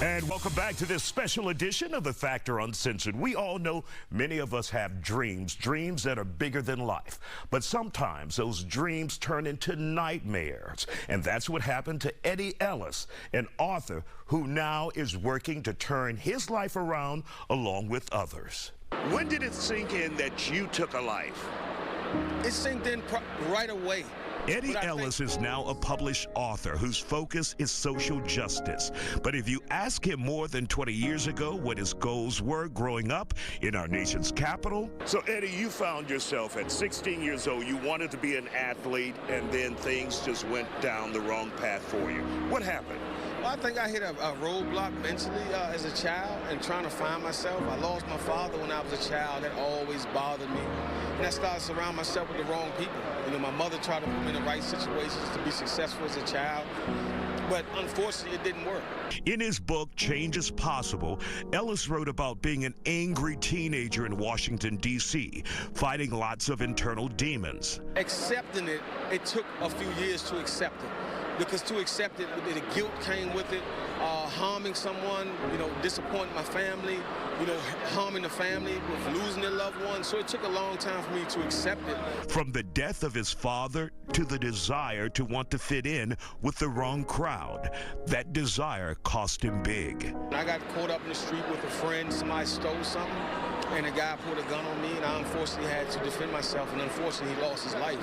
And welcome back to this special edition of The Factor Uncensored. We all know many of us have dreams that are bigger than life. But sometimes those dreams turn into nightmares. And that's what happened to Ellis, an author who now is working to turn his life around along with others. When did it sink in that you took a life? It sinked in right away. Ellis is now a published author whose focus is social justice. But if you ask him more than 20 years ago what his goals were growing up in our nation's capital. So, Eddie, you found yourself at 16 years old. You wanted to be an athlete, and then things just went down the wrong path for you. What happened? Well, I think I hit a roadblock mentally as a child and trying to find myself. I lost my father when I was a child. That always bothered me. And I started surrounding myself with the wrong people. You know, my mother tried to put me in the right situations to be successful as a child. But unfortunately, it didn't work. In his book, Change is Possible, Ellis wrote about being an angry teenager in Washington, D.C., fighting lots of internal demons. Accepting it, it took a few years to accept it. Because to accept it, the guilt came with it, harming someone, you know, disappointing my family, you know, harming the family with losing their loved ones. So it took a long time for me to accept it. From the death of his father to the desire to want to fit in with the wrong crowd, that desire cost him big. I got caught up in the street with a friend. Somebody stole something, and a guy pulled a gun on me, and I unfortunately had to defend myself, and unfortunately he lost his life.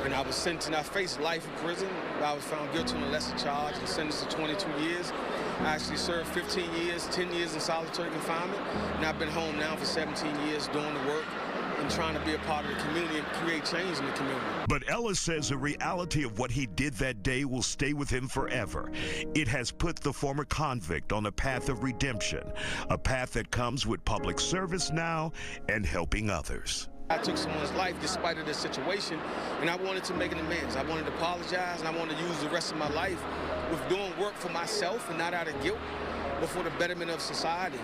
And I was sentenced, I faced life in prison. I was found guilty on a lesser charge and sentenced to 22 years. I actually served 15 years, 10 years in solitary confinement, and I've been home now for 17 years doing the work and trying to be a part of the community and create change in the community. But Ellis says the reality of what he did that day will stay with him forever. It has put the former convict on a path of redemption, a path that comes with public service now and helping others. I took someone's life despite of their situation, and I wanted to make an amends. I wanted to apologize, and I wanted to use the rest of my life with doing work for myself and not out of guilt, but for the betterment of society.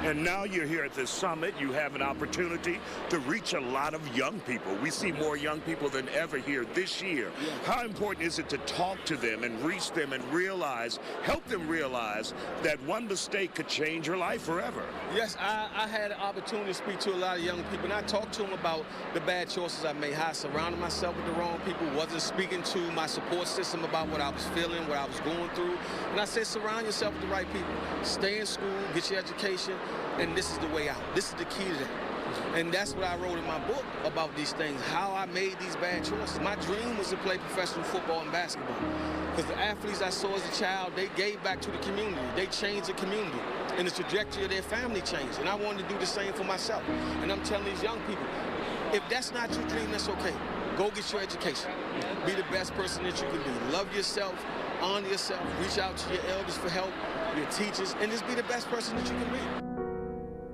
And now you're here at this summit. You have an opportunity to reach a lot of young people. We see more young people than ever here this year. How important is it to talk to them and reach them and realize, help them realize that one mistake could change your life forever? Yes, I had an opportunity to speak to a lot of young people, and I talked to them about the bad choices I made, how I surrounded myself with the wrong people, wasn't speaking to my support system about what I was feeling, what I was going through. And I said, surround yourself with the right people. Stay in school, get your education, and this is the way out. This is the key to that. And that's what I wrote in my book about these things, how I made these bad choices. My dream was to play professional football and basketball. Because the athletes I saw as a child, they gave back to the community. They changed the community. And the trajectory of their family changed. And I wanted to do the same for myself. And I'm telling these young people, if that's not your dream, that's okay. Go get your education. Be the best person that you can be. Love yourself, honor yourself, reach out to your elders for help, your teachers, and just be the best person that you can be.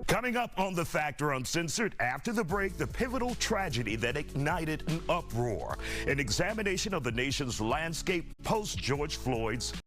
Coming up on The Factor Uncensored, after the break, the pivotal tragedy that ignited an uproar, an examination of the nation's landscape post-George Floyd's